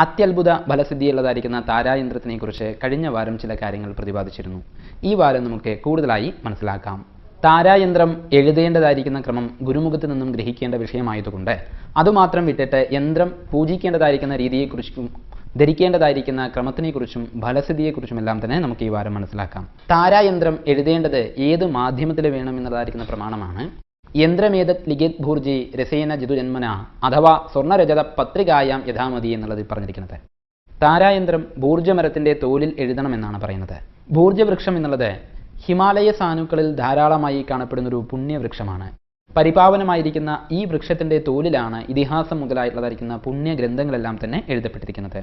അത്യത്ഭുത ഫലസിദ്ധിയുള്ളതായിരിക്കുന്ന താരായന്ത്രത്തിനെക്കുറിച്ച് കഴിഞ്ഞ വാരം ചില കാര്യങ്ങൾ പ്രതിപാദിച്ചിരുന്നു. ഈ വാരം നമുക്ക് കൂടുതലായി മനസ്സിലാക്കാം. താരായന്ത്രം എഴുതേണ്ടതായിരിക്കുന്ന ക്രമം ഗുരുമുഖത്ത് നിന്നും ഗ്രഹിക്കേണ്ട വിഷയമായതുകൊണ്ട് അതുമാത്രം വിട്ടിട്ട് യന്ത്രം പൂജിക്കേണ്ടതായിരിക്കുന്ന രീതിയെക്കുറിച്ചും ധരിക്കേണ്ടതായിരിക്കുന്ന ക്രമത്തിനെക്കുറിച്ചും ഫലസിദ്ധിയെക്കുറിച്ചുമെല്ലാം തന്നെ നമുക്ക് ഈ വാരം മനസ്സിലാക്കാം. താരായന്ത്രം എഴുതേണ്ടത് ഏത് മാധ്യമത്തിൽ വേണമെന്നതായിരിക്കുന്ന പ്രമാണമാണ് യന്ത്രമേതത് ലിഖിത് ഭൂർജി രസേന ജിതുജന്മന അഥവാ സ്വർണ്ണരജത പത്രികായാം യഥാമതി എന്നുള്ളതിൽ പറഞ്ഞിരിക്കുന്നത്. താരായന്ത്രം ഭൂർജമരത്തിന്റെ തോലിൽ എഴുതണമെന്നാണ് പറയുന്നത്. ഭൂർജവൃക്ഷം എന്നുള്ളത് ഹിമാലയ സാനുക്കളിൽ ധാരാളമായി കാണപ്പെടുന്ന ഒരു പുണ്യവൃക്ഷമാണ്. പരിപാവനമായിരിക്കുന്ന ഈ വൃക്ഷത്തിന്റെ തോലിലാണ് ഇതിഹാസം മുതലായിട്ടുള്ളതായിരിക്കുന്ന പുണ്യഗ്രന്ഥങ്ങളെല്ലാം തന്നെ എഴുതപ്പെട്ടിരിക്കുന്നത്.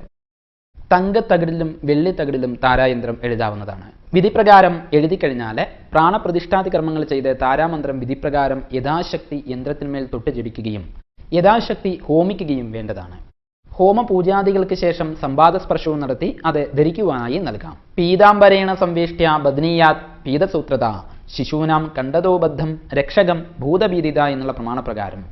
തങ്കത്തകിടിലും വെള്ളിത്തകിടിലും താരായന്ത്രം എഴുതാവുന്നതാണ്. വിധിപ്രകാരം എഴുതിക്കഴിഞ്ഞാൽ പ്രാണപ്രതിഷ്ഠാതി കർമ്മങ്ങൾ ചെയ്ത് താരാമന്ത്രം വിധിപ്രകാരം യഥാശക്തി യന്ത്രത്തിന്മേൽ തൊട്ട് ജപിക്കുകയും യഥാശക്തി ഹോമിക്കുകയും വേണ്ടതാണ്. ഹോമപൂജാദികൾക്ക് ശേഷം സംവാദസ്പർശവും നടത്തി അത് ധരിക്കുവാനായി നൽകാം. പീതാംബരേണ സംവേഷ്ട്യ ബദ്നീയാത് പീതസൂത്രത ശിശൂനാം കണ്ടതോബദ്ധം രക്ഷകം ഭൂതഭീതിത എന്നുള്ള പ്രമാണപ്രകാരം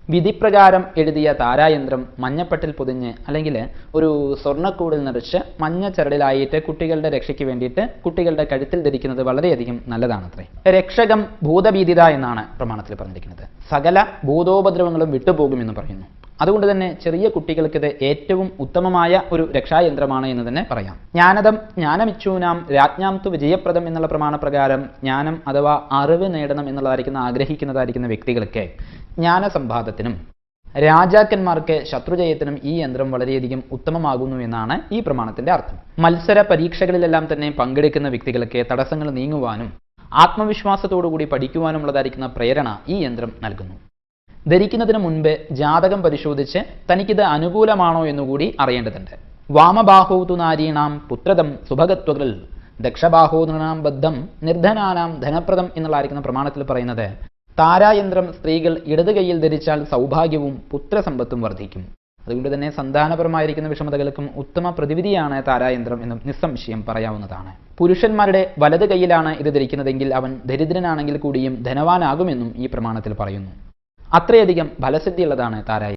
വിധിപ്രകാരം എഴുതിയ താരായന്ത്രം മഞ്ഞപ്പട്ടിൽ പൊതിഞ്ഞ് അല്ലെങ്കിൽ ഒരു സ്വർണ്ണക്കൂടിൽ നിറച്ച് മഞ്ഞ ചരടിലായിട്ട് കുട്ടികളുടെ രക്ഷയ്ക്ക് വേണ്ടിയിട്ട് കുട്ടികളുടെ കഴുത്തിൽ ധരിക്കുന്നത് വളരെയധികം നല്ലതാണത്രേ. രക്ഷകം ഭൂതഭീതിത എന്നാണ് പ്രമാണത്തിൽ പറഞ്ഞിരിക്കുന്നത്. സകല ഭൂതോപദ്രവങ്ങളും വിട്ടുപോകുമെന്ന് പറയുന്നു. അതുകൊണ്ട് തന്നെ ചെറിയ കുട്ടികൾക്ക് ഇത് ഏറ്റവും ഉത്തമമായ ഒരു രക്ഷായന്ത്രമാണ് എന്ന് തന്നെ പറയാം. ജ്ഞാനദം ജ്ഞാനമിച്ഛൂനാം രാജ്ഞാം തു വിജയപ്രദം എന്നുള്ള പ്രമാണപ്രകാരം ജ്ഞാനം അഥവാ അറിവ് നേടണം എന്നുള്ളതായിരിക്കുന്ന ആഗ്രഹിക്കുന്നതായിരിക്കുന്ന വ്യക്തികൾക്ക് ജ്ഞാനസമ്പാദത്തിനും രാജാക്കന്മാർക്ക് ശത്രുജയത്തിനും ഈ യന്ത്രം വളരെയധികം ഉത്തമമാകുന്നു എന്നാണ് ഈ പ്രമാണത്തിന്റെ അർത്ഥം. മത്സര പരീക്ഷകളിലെല്ലാം തന്നെ പങ്കെടുക്കുന്ന വ്യക്തികൾക്ക് തടസ്സങ്ങൾ നീങ്ങുവാനും ആത്മവിശ്വാസത്തോടുകൂടി പഠിക്കുവാനുമുള്ളതായിരിക്കുന്ന പ്രേരണ ഈ യന്ത്രം നൽകുന്നു. ധരിക്കുന്നതിന് മുൻപ് ജാതകം പരിശോധിച്ച് തനിക്കിത് അനുകൂലമാണോ എന്നുകൂടി അറിയേണ്ടതുണ്ട്. വാമബാഹോതു നാരീണാം പുത്രദം സുഭഗത്വകൾ ദക്ഷബാഹോനാം ബദ്ധം നിർധനാനാം ധനപ്രദം എന്നുള്ളതായിരിക്കുന്ന പ്രമാണത്തിൽ പറയുന്നത് താരായന്ത്രം സ്ത്രീകൾ ഇടത് കൈയിൽ ധരിച്ചാൽ സൗഭാഗ്യവും പുത്രസമ്പത്തും വർദ്ധിക്കും. അതുകൊണ്ട് തന്നെ സന്താനപരമായിരിക്കുന്ന വിഷമതകൾക്കും ഉത്തമ പ്രതിവിധിയാണ് താരായന്ത്രം എന്നും നിസ്സംശയം പറയാവുന്നതാണ്. പുരുഷന്മാരുടെ വലത് കൈയിലാണ് ഇത് ധരിക്കുന്നതെങ്കിൽ അവൻ ദരിദ്രനാണെങ്കിൽ കൂടിയും ധനവാനാകുമെന്നും ഈ പ്രമാണത്തിൽ പറയുന്നു. അത്രയധികം ഫലസിദ്ധിയുള്ളതാണ് താരായന്ത്രം.